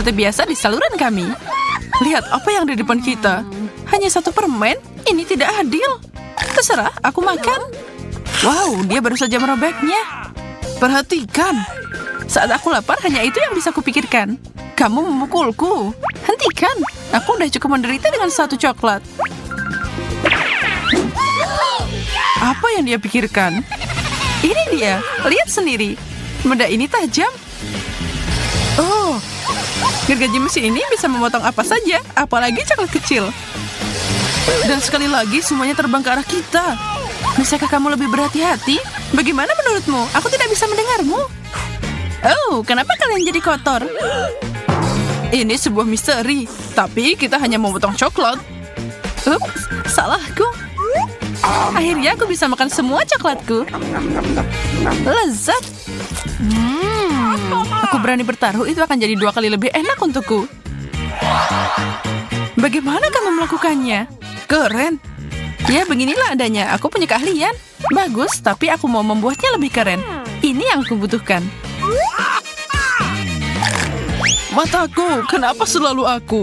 seperti biasa di saluran kami. Lihat apa yang di depan kita. Hanya satu permen? Ini tidak adil. Terserah, aku makan. Wow, dia baru saja merobeknya. Perhatikan. Saat aku lapar, hanya itu yang bisa kupikirkan. Kamu memukulku. Hentikan. Aku udah cukup menderita dengan satu coklat. Apa yang dia pikirkan? Ini dia. Lihat sendiri. Benda ini tajam. Oh, gergaji mesin ini bisa memotong apa saja, apalagi coklat kecil. Dan sekali lagi semuanya terbang ke arah kita. Bisakah kamu lebih berhati-hati? Bagaimana menurutmu? Aku tidak bisa mendengarmu. Oh, kenapa kalian jadi kotor? Ini sebuah misteri, tapi kita hanya memotong coklat. Ups, salahku. Akhirnya aku bisa makan semua coklatku. Lezat. Aku berani bertaruh itu akan jadi 2 kali lebih enak untukku. Bagaimana kamu melakukannya? Keren. Ya, beginilah adanya. Aku punya keahlian. Bagus, tapi aku mau membuatnya lebih keren. Ini yang aku butuhkan. Mataku, kenapa selalu aku?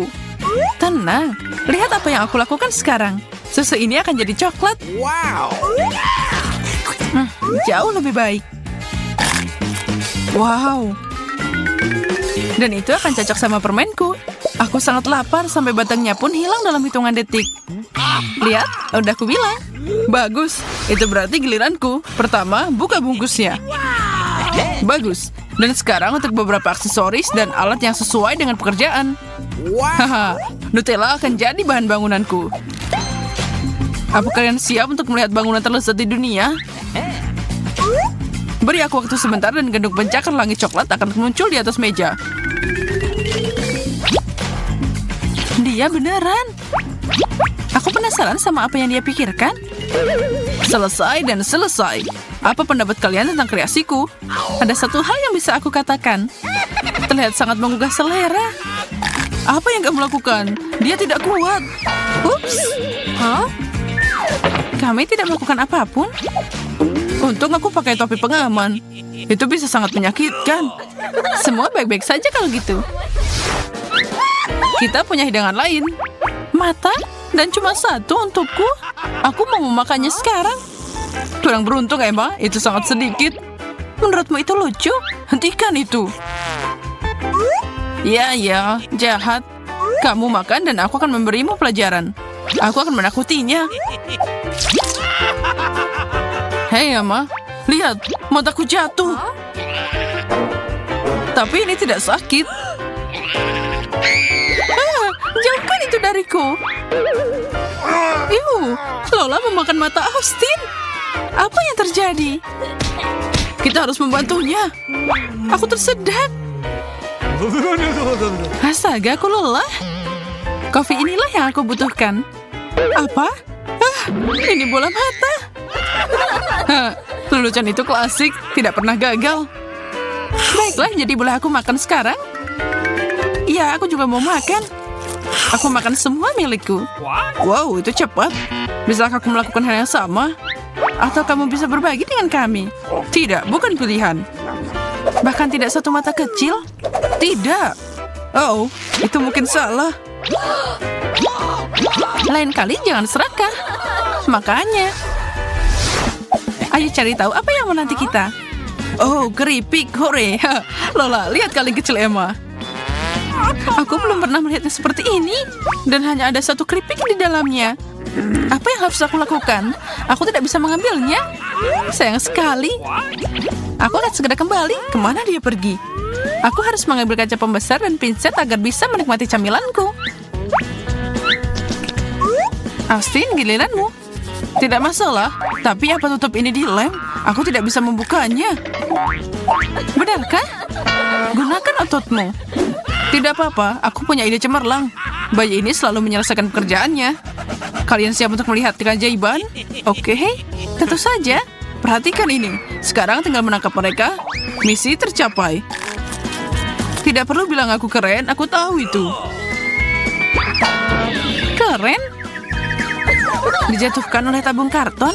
Tenang. Lihat apa yang aku lakukan sekarang. Susu ini akan jadi coklat. Wow. Jauh lebih baik. Wow. Dan itu akan cocok sama permenku. Aku sangat lapar sampai batangnya pun hilang dalam hitungan detik. Lihat, udah aku bilang. Bagus, itu berarti giliranku. Pertama, buka bungkusnya. Bagus. Dan sekarang untuk beberapa aksesoris dan alat yang sesuai dengan pekerjaan. Haha, Nutella akan jadi bahan bangunanku. Apa kalian siap untuk melihat bangunan terlezat di dunia? Beri aku waktu sebentar dan genduk pencakar langit coklat akan muncul di atas meja. Dia beneran. Aku penasaran sama apa yang dia pikirkan. Selesai dan selesai. Apa pendapat kalian tentang kreasiku? Ada satu hal yang bisa aku katakan. Terlihat sangat menggugah selera. Apa yang kamu lakukan? Dia tidak kuat. Ups. Hah? Kami tidak melakukan apapun. Untung aku pakai topi pengaman. Itu bisa sangat menyakitkan. Semua baik-baik saja kalau gitu. Kita punya hidangan lain. Mata? Dan cuma satu untukku. Aku mau memakannya sekarang. Kurang beruntung, Emma. Itu sangat sedikit. Menurutmu itu lucu? Hentikan itu. Ya, jahat. Kamu makan dan aku akan memberimu pelajaran. Aku akan menakutinya. Hei, Emma. Lihat, mataku jatuh. Tapi ini tidak sakit. Jauhkan itu dariku. Lola memakan mata Austin. Apa yang terjadi? Kita harus membantunya. Aku tersedak. Astaga, aku lelah. Kopi inilah yang aku butuhkan. Apa? Ini bola mata. Lelucon itu klasik, tidak pernah gagal. Baiklah, jadi boleh aku makan sekarang? Iya, aku juga mau makan. Aku makan semua milikku. Wow, itu cepat. Bisakah aku melakukan hal yang sama? Atau kamu bisa berbagi dengan kami? Tidak, bukan pilihan. Bahkan tidak satu mata kecil? Tidak. Oh, itu mungkin salah. Lain kali jangan serakah. Makanya. Ayo cari tahu apa yang menanti kita. Oh, keripik, hore. Lola, lihat kaleng kecil Emma. Aku belum pernah melihatnya seperti ini. Dan hanya ada satu keripik di dalamnya. Apa yang harus aku lakukan? Aku tidak bisa mengambilnya. Sayang sekali. Aku akan segera kembali. Kemana dia pergi? Aku harus mengambil kaca pembesar dan pinset agar bisa menikmati camilanku. Austin, giliranmu. Tidak masalah, tapi apa tutup ini dilem? Aku tidak bisa membukanya. Benarkah? Gunakan ototmu. Tidak apa-apa, aku punya ide cemerlang. Bayi ini selalu menyelesaikan pekerjaannya. Kalian siap untuk melihat keajaiban? Oke, tentu saja. Perhatikan ini. Sekarang tinggal menangkap mereka. Misi tercapai. Tidak perlu bilang aku keren, aku tahu itu. Keren? Dijatuhkan oleh tabung karton.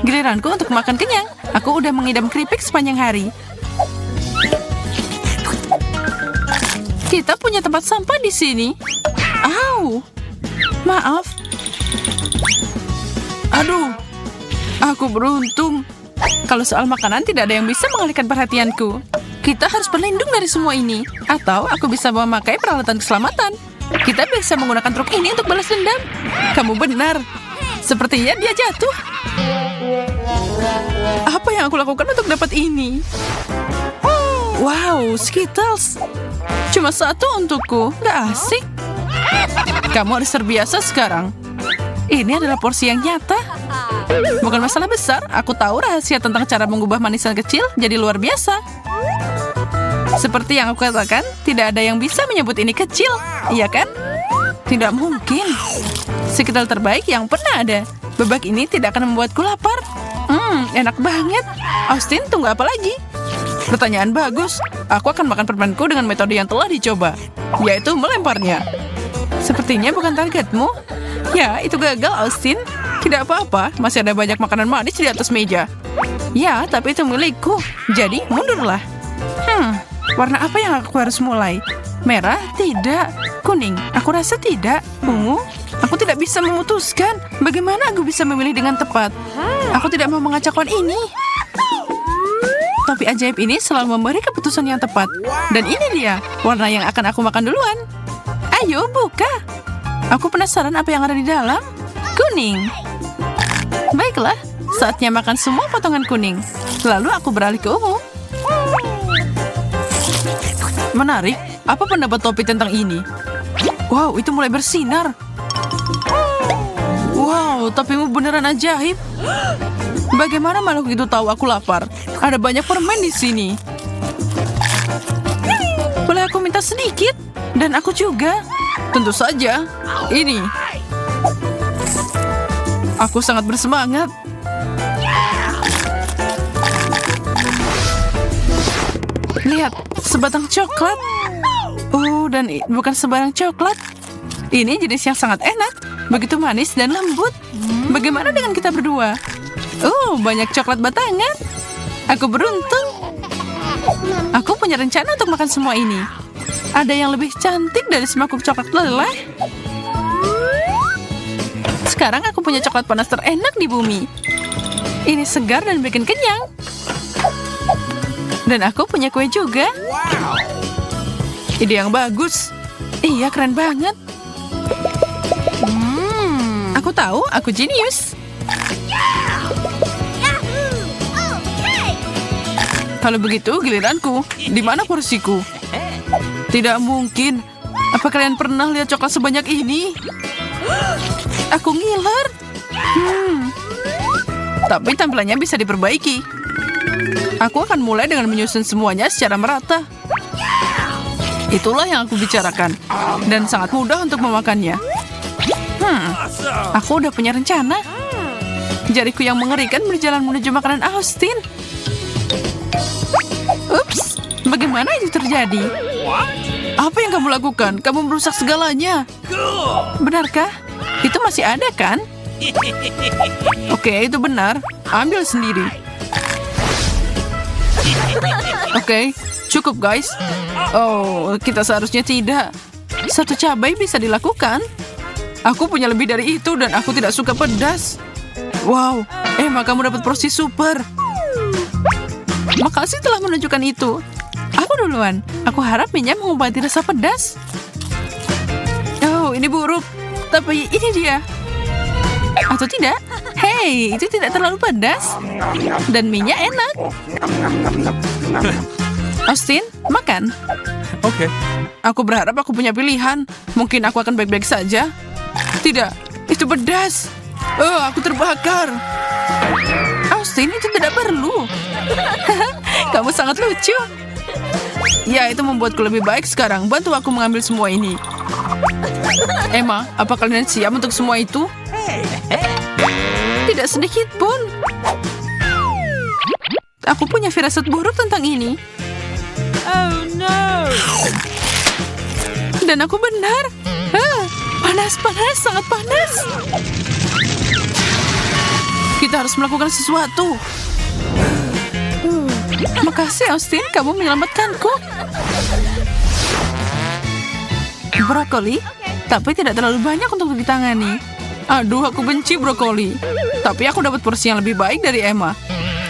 Giliranku untuk makan kenyang. Aku udah mengidam keripik sepanjang hari. Kita punya tempat sampah di sini. Au, maaf. Aduh, aku beruntung. Kalau soal makanan tidak ada yang bisa mengalihkan perhatianku. Kita harus berlindung dari semua ini. Atau aku bisa memakai peralatan keselamatan. Kita bisa menggunakan truk ini untuk balas dendam. Kamu benar. Sepertinya dia jatuh. Apa yang aku lakukan untuk dapat ini? Wow, Skittles. Cuma satu untukku. Gak asik. Kamu harus terbiasa sekarang. Ini adalah porsi yang nyata. Bukan masalah besar. Aku tahu rahasia tentang cara mengubah manisan kecil jadi luar biasa. Seperti yang aku katakan, tidak ada yang bisa menyebut ini kecil. Iya kan? Tidak mungkin. Skittles terbaik yang pernah ada. Bebek ini tidak akan membuatku lapar. Enak banget. Austin, tunggu apa lagi? Pertanyaan bagus. Aku akan makan permenku dengan metode yang telah dicoba, yaitu melemparnya. Sepertinya bukan targetmu. Ya, itu gagal, Austin. Tidak apa-apa, masih ada banyak makanan manis di atas meja. Ya, tapi itu milikku. Jadi, mundurlah. Warna apa yang aku harus mulai? Merah? Tidak. Kuning? Aku rasa tidak. Ungu? Aku tidak bisa memutuskan. Bagaimana aku bisa memilih dengan tepat? Aku tidak mau mengacaukan ini. Topi ajaib ini selalu memberi keputusan yang tepat. Dan ini dia, warna yang akan aku makan duluan. Ayo, buka. Aku penasaran apa yang ada di dalam. Kuning. Baiklah, saatnya makan semua potongan kuning. Lalu aku beralih ke ungu. Menarik, apa pendapat Topi tentang ini? Wow, itu mulai bersinar. Wow, topimu beneran ajaib. Bagaimana makhluk itu tahu aku lapar? Ada banyak permen di sini. Boleh aku minta sedikit? Dan aku juga. Tentu saja. Ini. Aku sangat bersemangat. Lihat, sebatang coklat. Dan bukan sebarang coklat. Ini jenis yang sangat enak. Begitu manis dan lembut. Bagaimana dengan kita berdua? Banyak coklat batangan. Aku beruntung. Aku punya rencana untuk makan semua ini. Ada yang lebih cantik dari semangkuk coklat leleh. Sekarang aku punya coklat panas terenak di bumi. Ini segar dan bikin kenyang. Dan aku punya kue juga. Ide yang bagus. Iya, keren banget. Aku tahu, aku jenius. Kalau begitu, giliranku. Di mana porsiku? Tidak mungkin. Apa kalian pernah lihat coklat sebanyak ini? Aku ngiler. Tapi tampilannya bisa diperbaiki. Aku akan mulai dengan menyusun semuanya secara merata. Itulah yang aku bicarakan. Dan sangat mudah untuk memakannya. Aku udah punya rencana. Jariku yang mengerikan berjalan menuju makanan Austin. Ups, bagaimana itu terjadi? Apa yang kamu lakukan? Kamu merusak segalanya. Benarkah? Itu masih ada kan? Oke, itu benar. Ambil sendiri. Oke, cukup guys. Kita seharusnya tidak. Satu cabai bisa dilakukan. Aku punya lebih dari itu dan aku tidak suka pedas. Wow, Emma, kamu dapat porsi super. Makasih telah menunjukkan itu. Aku duluan. Aku harap minyak mengobati rasa pedas. Ini buruk. Tapi ini dia. Atau tidak? Hei, itu tidak terlalu pedas. Dan minyak enak. Austin, makan. Oke. Aku berharap aku punya pilihan. Mungkin aku akan baik-baik saja. Tidak, itu pedas. Aku terbakar. Austin, itu tidak perlu. Kamu sangat lucu. Ya, itu membuatku lebih baik sekarang. Bantu aku mengambil semua ini. Emma, apa kalian siap untuk semua itu? Tidak sedikit pun. Aku punya firasat buruk tentang ini. Oh no. Dan aku benar. Panas, sangat panas. Kita harus melakukan sesuatu. Makasih, Austin. Kamu menyelamatkanku. Brokoli? Tapi tidak terlalu banyak untuk ditangani. Aduh, aku benci brokoli. Tapi aku dapat porsi yang lebih baik dari Emma.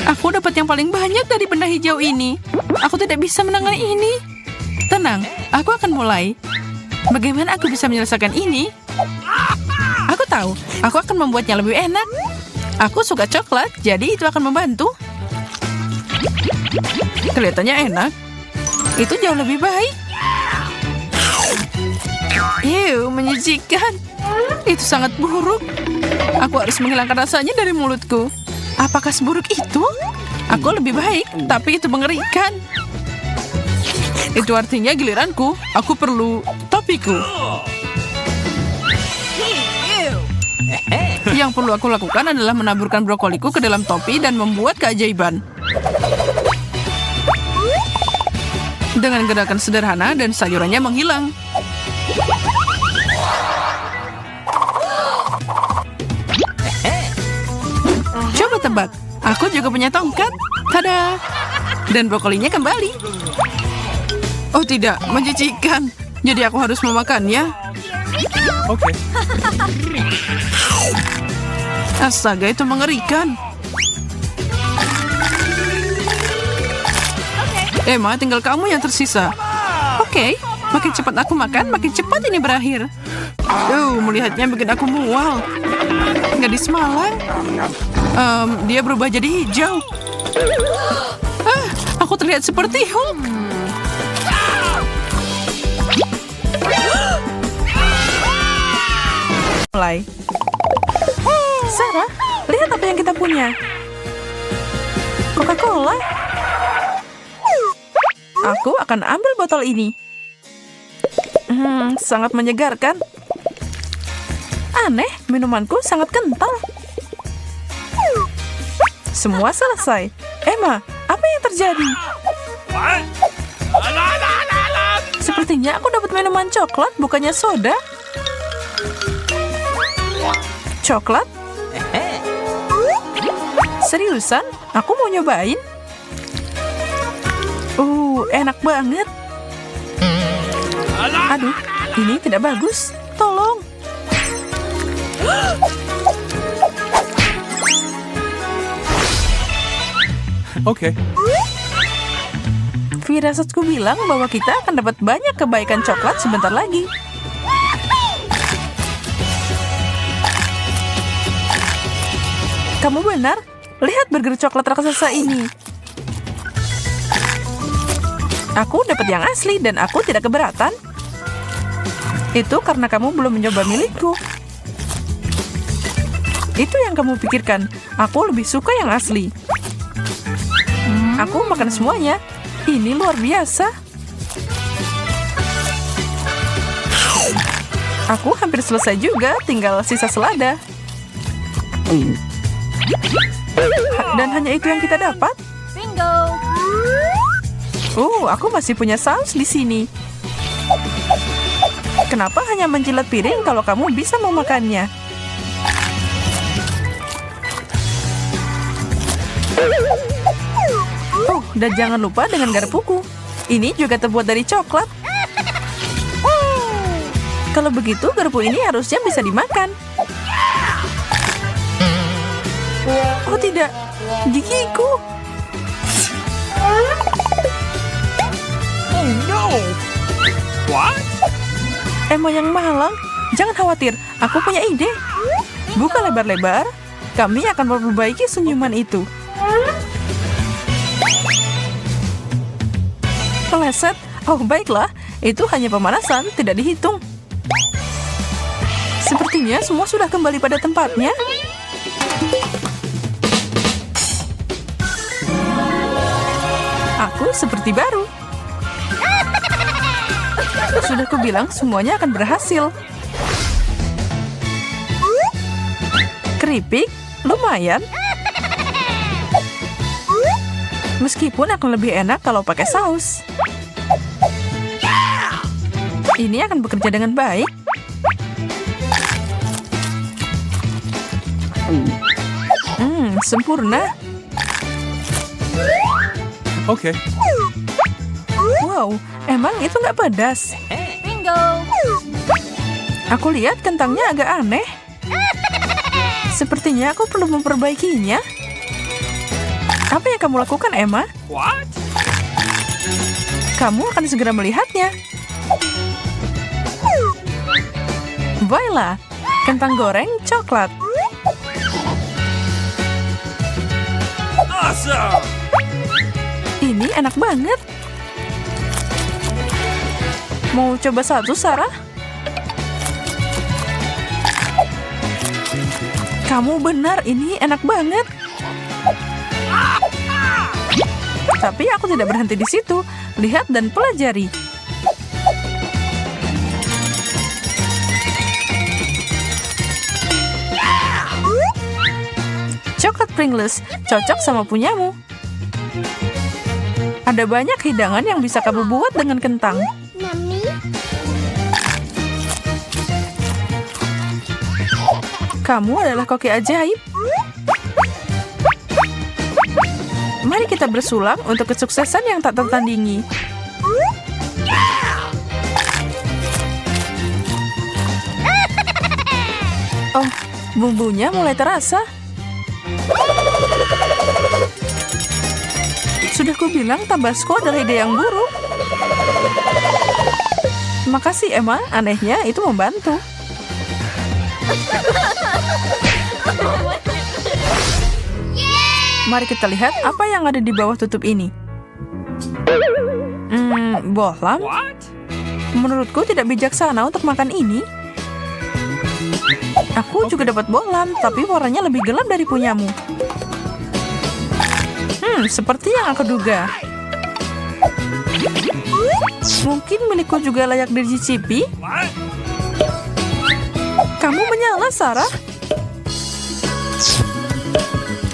Aku dapat yang paling banyak dari benda hijau ini. Aku tidak bisa menangani ini. Tenang, aku akan mulai. Bagaimana aku bisa menyelesaikan ini? Aku tahu, aku akan membuatnya lebih enak. Aku suka coklat, jadi itu akan membantu. Kelihatannya enak. Itu jauh lebih baik. Menjijikan. Itu sangat buruk. Aku harus menghilangkan rasanya dari mulutku. Apakah seburuk itu? Aku lebih baik, tapi itu mengerikan. Itu artinya giliranku. Aku perlu topiku. Yang perlu aku lakukan adalah menaburkan brokoliku ke dalam topi dan membuat keajaiban. Dengan gerakan sederhana dan sayurannya menghilang. Coba tebak, aku juga punya tongkat. Tada! Dan brokolinya kembali. Oh tidak, menjijikan. Jadi aku harus memakannya. Okay. Astaga, itu mengerikan. Emma, tinggal kamu yang tersisa. Oke, makin cepat aku makan, makin cepat ini berakhir. Melihatnya bikin aku mual. Gadis malang. Dia berubah jadi hijau. Aku terlihat seperti Hulk. Mulai. Sarah, lihat apa yang kita punya. Coca-Cola. Aku akan ambil botol ini. Sangat menyegarkan. Aneh, minumanku sangat kental. Semua selesai. Emma, apa yang terjadi? Sepertinya aku dapat minuman coklat, bukannya soda. Coklat? Seriusan? Aku mau nyobain. Enak banget. Aduh, ini tidak bagus. Tolong. Okay. Firasatku bilang bahwa kita akan dapat banyak kebaikan coklat sebentar lagi. Kamu benar. Lihat burger coklat raksasa ini. Aku dapat yang asli dan aku tidak keberatan. Itu karena kamu belum mencoba milikku. Itu yang kamu pikirkan. Aku lebih suka yang asli. Aku makan semuanya. Ini luar biasa. Aku hampir selesai juga, tinggal sisa selada. Dan hanya itu yang kita dapat. Bingo. Aku masih punya saus di sini. Kenapa hanya menjilat piring kalau kamu bisa memakannya? Dan jangan lupa dengan garpuku. Ini juga terbuat dari coklat. Kalau begitu, garpu ini harusnya bisa dimakan. Oh tidak, gigiku. Oh no! What? Emma yang malang, jangan khawatir, aku punya ide. Buka lebar-lebar, kami akan memperbaiki senyuman itu. Keleset, oh baiklah, itu hanya pemanasan, tidak dihitung. Sepertinya semua sudah kembali pada tempatnya. Aku seperti baru. Sudah kubilang semuanya akan berhasil. Keripik, lumayan. Meskipun akan lebih enak kalau pakai saus. Ini akan bekerja dengan baik. Sempurna. Okay. Wow, emang itu nggak pedas? Bingo. Aku lihat kentangnya agak aneh. Sepertinya aku perlu memperbaikinya. Apa yang kamu lakukan, Emma? What? Kamu akan segera melihatnya. Baiklah, kentang goreng coklat. Awesome! Ini enak banget. Mau coba satu, Sarah? Kamu benar, ini enak banget. Tapi aku tidak berhenti di situ. Lihat dan pelajari. Coklat Pringles cocok sama punyamu. Ada banyak hidangan yang bisa kamu buat dengan kentang. Kamu adalah koki ajaib. Mari kita bersulang untuk kesuksesan yang tak tertandingi. Oh, bumbunya mulai terasa. Sudah kubilang tabasco adalah ide yang buruk. Makasih, Emma. Anehnya itu membantu. Mari kita lihat apa yang ada di bawah tutup ini. Bohlam? What? Menurutku tidak bijaksana untuk makan ini. Aku juga dapat bohlam, tapi warnanya lebih gelap dari punyamu. Seperti yang aku duga. Mungkin milikku juga layak dicicipi. What? Kamu menyala, Sarah.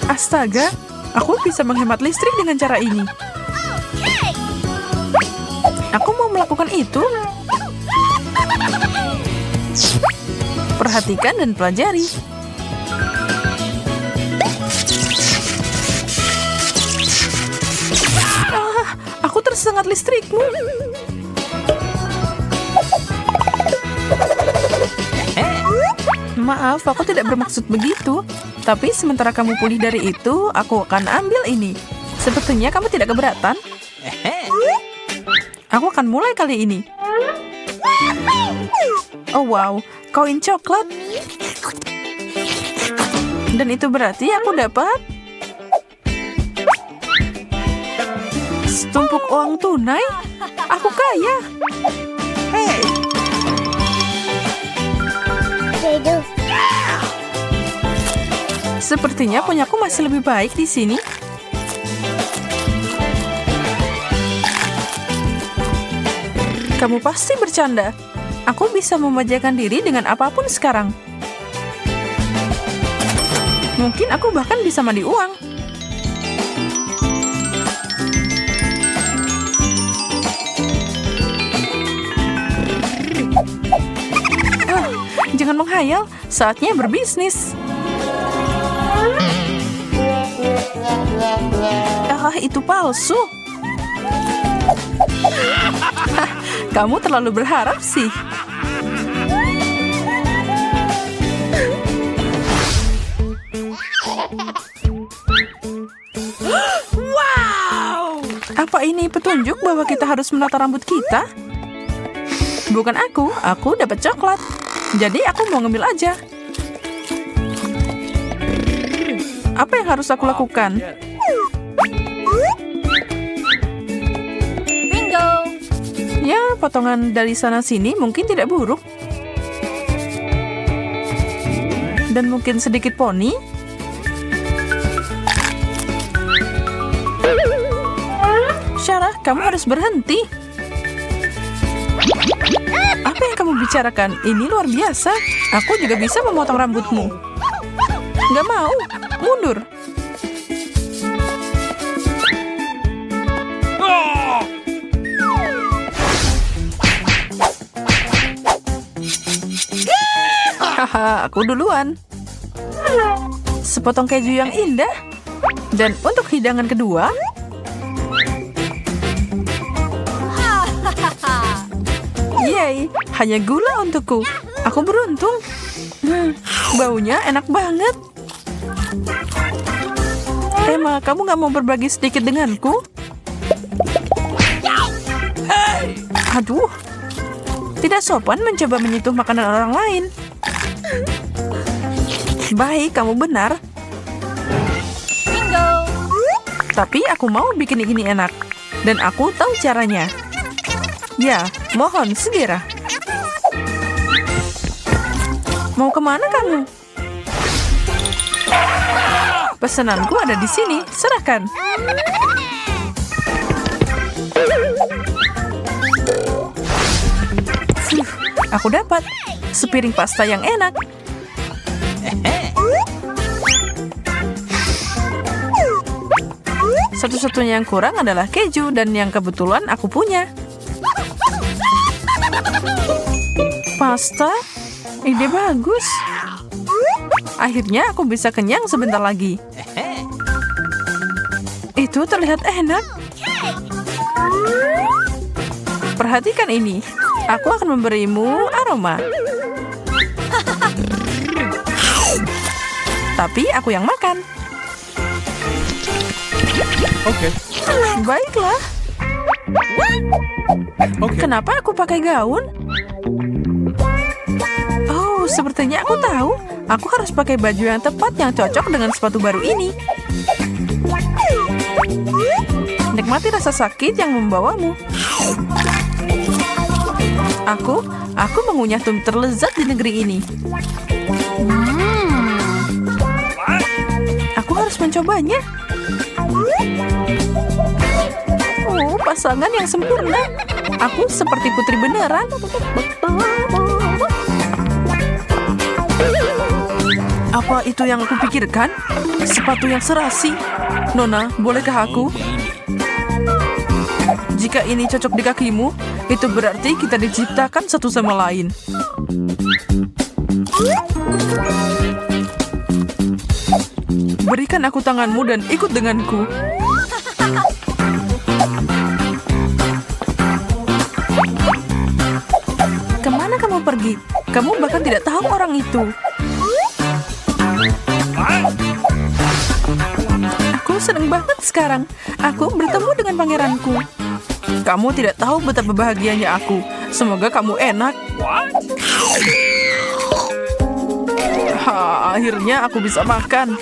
Astaga, aku bisa menghemat listrik dengan cara ini. Aku mau melakukan itu. Perhatikan dan pelajari. Aku tersengat listrikmu. Maaf, aku tidak bermaksud begitu. Tapi sementara kamu pulih dari itu, aku akan ambil ini. Sepertinya kamu tidak keberatan. Aku akan mulai kali ini. Oh wow, koin coklat. Dan itu berarti aku dapat setumpuk uang tunai. Aku kaya. Hey! Sepertinya punyaku masih lebih baik di sini. Kamu pasti bercanda. Aku bisa memanjakan diri dengan apapun sekarang. Mungkin aku bahkan bisa mandi uang. Jangan menghayal, saatnya berbisnis. Itu palsu. Kamu terlalu berharap sih. Wow! Apa ini petunjuk bahwa kita harus menata rambut kita? Bukan aku dapat coklat. Jadi aku mau ngambil aja. Apa yang harus aku lakukan? Bingo! Ya, potongan dari sana-sini mungkin tidak buruk. Dan mungkin sedikit poni. Sarah, kamu harus berhenti. Apa yang kamu bicarakan? Ini luar biasa. Aku juga bisa memotong rambutmu. Nggak mau. Mundur. Oh! Haha, aku duluan. Sepotong keju yang indah. Dan untuk hidangan kedua, yeay, hanya gula untukku. Aku beruntung. Baunya enak banget. Emma, kamu nggak mau berbagi sedikit denganku? Aduh, tidak sopan mencoba menyentuh makanan orang lain. Baik, kamu benar. Tapi aku mau bikin ini enak. Dan aku tahu caranya. Ya, mohon segera. Mau kemana kamu? Pesananku ada di sini. Serahkan. Aku dapat sepiring pasta yang enak. Satu-satunya yang kurang adalah keju dan yang kebetulan aku punya. Pasta? Ide bagus. Akhirnya aku bisa kenyang sebentar lagi. Itu terlihat enak. Perhatikan ini. Aku akan memberimu aroma. Tapi aku yang makan. Oke. Baiklah. Kenapa aku pakai gaun? Oh, sepertinya aku tahu. Aku harus pakai baju yang tepat yang cocok dengan sepatu baru ini. Nikmati rasa sakit yang membawamu. Aku mengunyah tumit terlezat di negeri ini. Aku harus mencobanya. Oh, pasangan yang sempurna. Aku seperti putri beneran. Apa itu yang aku pikirkan? Sepatu yang serasi. Nona, bolehkah aku? Jika ini cocok di kakimu, itu berarti kita diciptakan satu sama lain. Berikan aku tanganmu dan ikut denganku. Kemana kamu pergi? Kamu bahkan tidak tahu orang itu. Aku senang banget sekarang. Aku bertemu dengan pangeranku. Kamu tidak tahu betapa bahagianya aku. Semoga kamu enak. Akhirnya aku bisa makan.